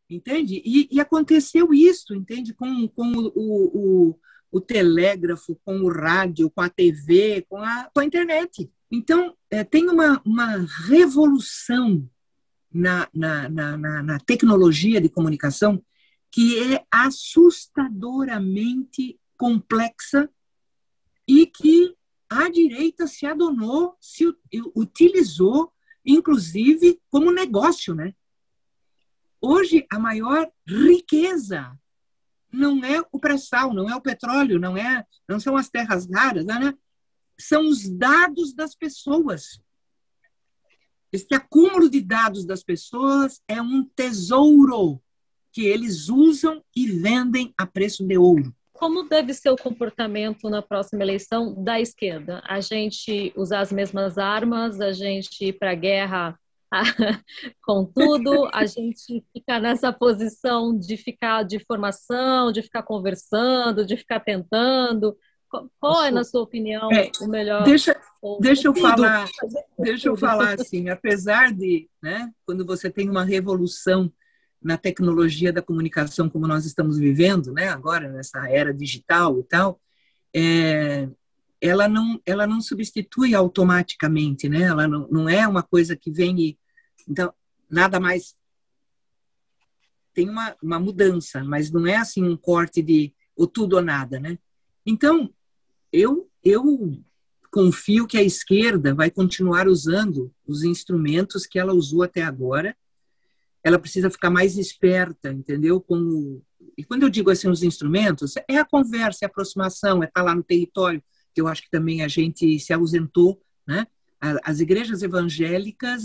entende? E aconteceu isso, entende? Com o telégrafo, com o rádio, com a TV, com a internet. Então, tem uma revolução na tecnologia de comunicação que é assustadoramente complexa e que a direita se adonou, se utilizou, inclusive, como negócio, né? Hoje, a maior riqueza não é o pré-sal, não é o petróleo, não são as terras raras, né? São os dados das pessoas. Esse acúmulo de dados das pessoas é um tesouro que eles usam e vendem a preço de ouro. Como deve ser o comportamento na próxima eleição da esquerda? A gente usar as mesmas armas, a gente ir para a guerra com tudo, a gente ficar nessa posição de ficar de formação, de ficar conversando, de ficar tentando? Qual é, na sua opinião, o melhor? Deixa eu falar assim, apesar de, né, quando você tem uma revolução na tecnologia da comunicação como nós estamos vivendo, né, agora nessa era digital e tal, ela não substitui automaticamente, né? Ela não é uma coisa que vem e então nada mais tem uma mudança, mas não é assim um corte de ou tudo ou nada, né? Então eu confio que a esquerda vai continuar usando os instrumentos que ela usou até agora. Ela precisa ficar mais esperta, entendeu? E quando eu digo assim, os instrumentos, é a conversa, é a aproximação, é estar lá no território, que eu acho que também a gente se ausentou, né? As igrejas evangélicas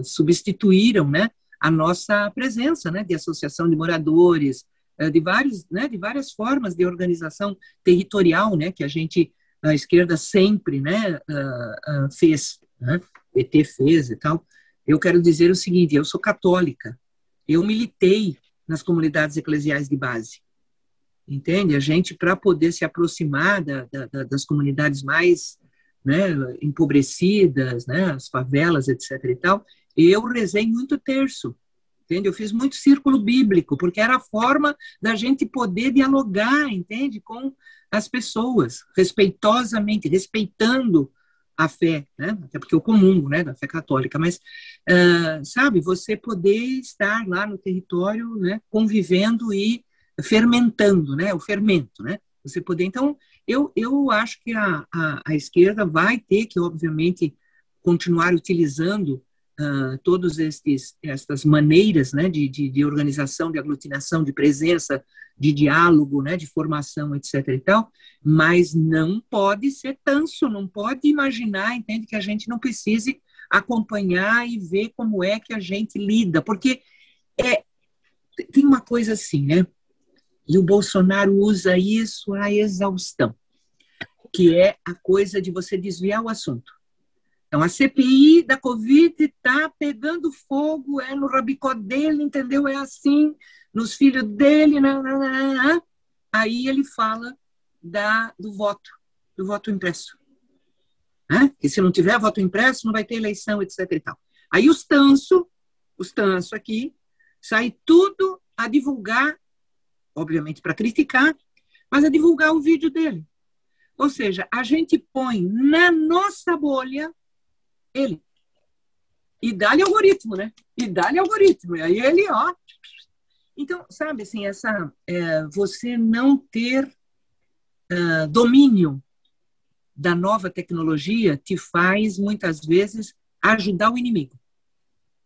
substituíram, né, a nossa presença, né, de associação de moradores, de várias formas de organização territorial, né, que a esquerda sempre, né, fez, né? O PT fez e tal. Eu quero dizer o seguinte, eu sou católica, eu militei nas comunidades eclesiais de base, entende? A gente, para poder se aproximar das comunidades mais, né, empobrecidas, né, as favelas, etc. e tal, eu rezei muito terço, entende? Eu fiz muito círculo bíblico, porque era a forma da gente poder dialogar, entende? Com as pessoas, respeitosamente, respeitando a fé, né? Até porque eu comungo, né, da fé católica, mas, sabe, você poder estar lá no território, né, convivendo e fermentando, né, o fermento, né? Você poder, então, eu acho que a esquerda vai ter que, obviamente, continuar utilizando todas estas maneiras, né, de organização, de aglutinação, de presença, de diálogo, né, de formação, etc. e tal, mas não pode ser tanso, não pode imaginar, entende, que a gente não precise acompanhar e ver como é que a gente lida, porque tem uma coisa assim, né, e o Bolsonaro usa isso à exaustão, que é a coisa de você desviar o assunto. Então, a CPI da Covid está pegando fogo, é no rabicó dele, entendeu? É assim, nos filhos dele, aí ele fala do voto impresso. Né? Que se não tiver voto impresso, não vai ter eleição, etc. e tal. Aí os tanso aqui, sai tudo a divulgar, obviamente para criticar, mas a divulgar o vídeo dele. Ou seja, a gente põe na nossa bolha ele. E dá-lhe algoritmo, né? E aí ele, ó. Então, sabe, assim, você não ter domínio da nova tecnologia te faz, muitas vezes, ajudar o inimigo.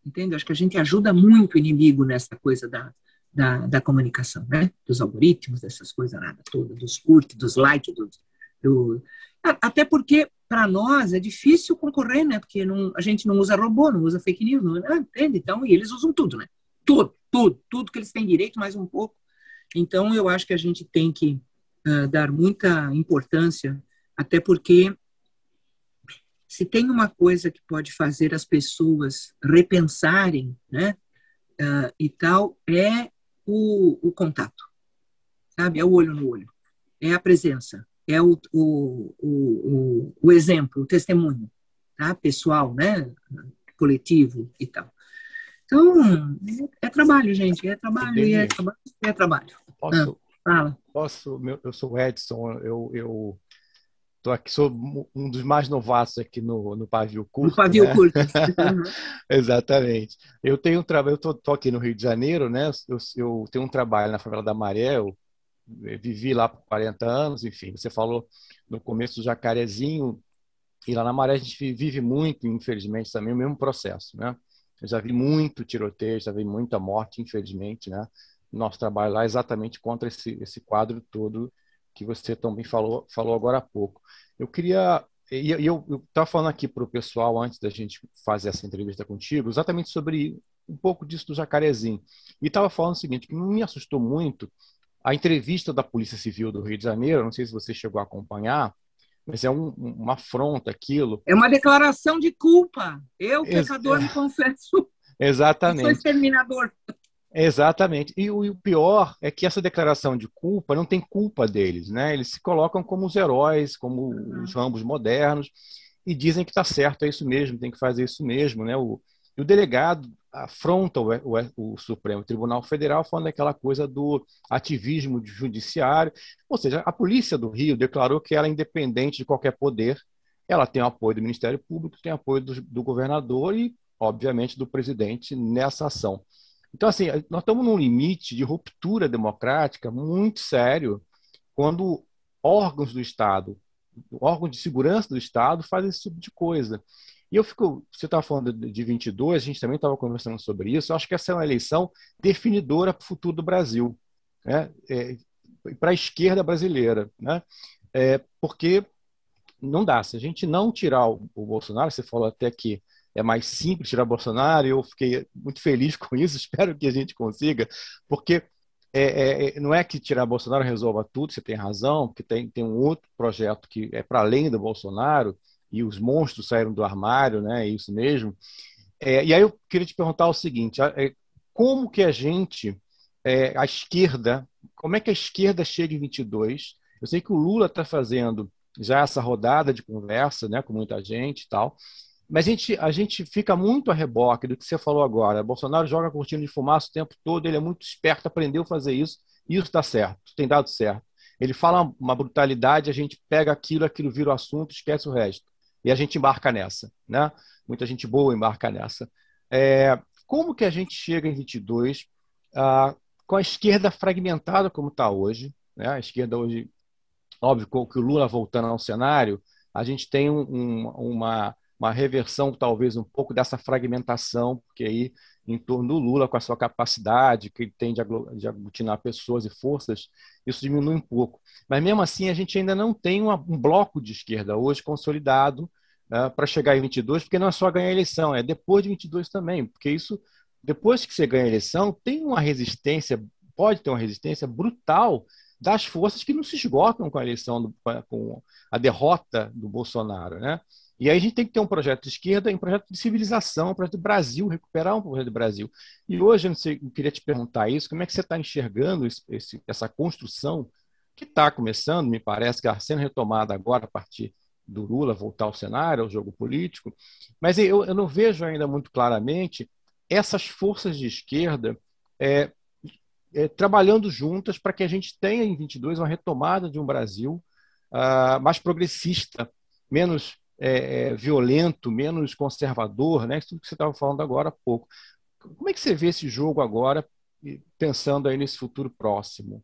Entende? Acho que a gente ajuda muito o inimigo nessa coisa da comunicação, né? Dos algoritmos, dessas coisas nada toda, dos curte, dos like, até porque para nós é difícil concorrer, né? Porque a gente não usa robô, não usa fake news, entende? Então, e eles usam tudo, né? Tudo que eles têm direito, mais um pouco. Então, eu acho que a gente tem que dar muita importância, até porque se tem uma coisa que pode fazer as pessoas repensarem, né? E tal, é o contato, sabe? É o olho no olho, é a presença, é o exemplo, o testemunho, tá? Pessoal, né? Coletivo e tal. Então, é trabalho, gente. É trabalho e é trabalho e é trabalho. Fala. Eu sou o Edson, eu tô aqui, sou um dos mais novatos aqui no Pavio Curto. No Pavio né? Curto. Exatamente. Eu tenho um trabalho, eu tô aqui no Rio de Janeiro, né? Eu tenho um trabalho na favela da Maré, eu vivi lá por 40 anos, enfim. Você falou no começo do Jacarezinho, e lá na Maré a gente vive muito, infelizmente, também o mesmo processo, né? Eu já vi muito tiroteio, já vi muita morte, infelizmente, né? Nosso trabalho lá é exatamente contra esse quadro todo que você também falou agora há pouco. Eu queria... eu estava falando aqui para o pessoal, antes da gente fazer essa entrevista contigo, exatamente sobre um pouco disso do Jacarezinho. E estava falando o seguinte, que me assustou muito a entrevista da Polícia Civil do Rio de Janeiro, não sei se você chegou a acompanhar, mas é uma afronta aquilo. É uma declaração de culpa. Eu, pecador, me confesso. Exatamente. Eu sou exterminador. Exatamente. E o pior é que essa declaração de culpa não tem culpa deles, né? Eles se colocam como os heróis, como os Rambos modernos, e dizem que está certo, é isso mesmo, tem que fazer isso mesmo, né? E o delegado afronta o Supremo Tribunal Federal falando aquela coisa do ativismo judiciário. Ou seja, a Polícia do Rio declarou que ela é independente de qualquer poder, ela tem o apoio do Ministério Público, tem o apoio do governador e, obviamente, do presidente nessa ação. Então, assim, nós estamos num limite de ruptura democrática muito sério quando órgãos do Estado, órgãos de segurança do Estado fazem esse tipo de coisa. E você estava falando de 22, a gente também estava conversando sobre isso, eu acho que essa é uma eleição definidora para o futuro do Brasil, né? Para a esquerda brasileira, né? Porque não dá, se a gente não tirar o Bolsonaro, você falou até que é mais simples tirar Bolsonaro, e eu fiquei muito feliz com isso, espero que a gente consiga, porque não é que tirar Bolsonaro resolva tudo, você tem razão, porque tem um outro projeto que é para além do Bolsonaro, e os monstros saíram do armário, né? É isso mesmo. E aí eu queria te perguntar o seguinte, como que a esquerda, como é que a esquerda chega em 22? Eu sei que o Lula está fazendo já essa rodada de conversa, né, com muita gente e tal, mas a gente fica muito a reboque do que você falou agora. Bolsonaro joga cortina de fumaça o tempo todo, ele é muito esperto, aprendeu a fazer isso, e isso está certo, tem dado certo. Ele fala uma brutalidade, a gente pega aquilo vira o assunto, esquece o resto. E a gente embarca nessa, né? Muita gente boa embarca nessa. Como que a gente chega em 22 com a esquerda fragmentada como está hoje, né? A esquerda hoje, óbvio, com que o Lula voltando ao cenário, a gente tem uma reversão, talvez, um pouco dessa fragmentação, porque aí, em torno do Lula, com a sua capacidade, que ele tem de aglutinar pessoas e forças, isso diminui um pouco. Mas, mesmo assim, a gente ainda não tem um bloco de esquerda hoje consolidado, né, para chegar em 22, porque não é só ganhar a eleição, é depois de 22 também, porque isso, depois que você ganha a eleição, tem uma resistência, pode ter uma resistência brutal das forças que não se esgotam com a eleição, com a derrota do Bolsonaro, né? E aí a gente tem que ter um projeto de esquerda, um projeto de civilização, um projeto do Brasil, recuperar um projeto do Brasil. E hoje, eu queria te perguntar isso, como é que você está enxergando essa construção que está começando, me parece, que está sendo retomada agora a partir do Lula voltar ao cenário, ao jogo político, mas eu não vejo ainda muito claramente essas forças de esquerda trabalhando juntas para que a gente tenha em 22 uma retomada de um Brasil mais progressista, menos violento, menos conservador, né? Isso tudo que você estava falando agora há pouco. Como é que você vê esse jogo agora, pensando aí nesse futuro próximo?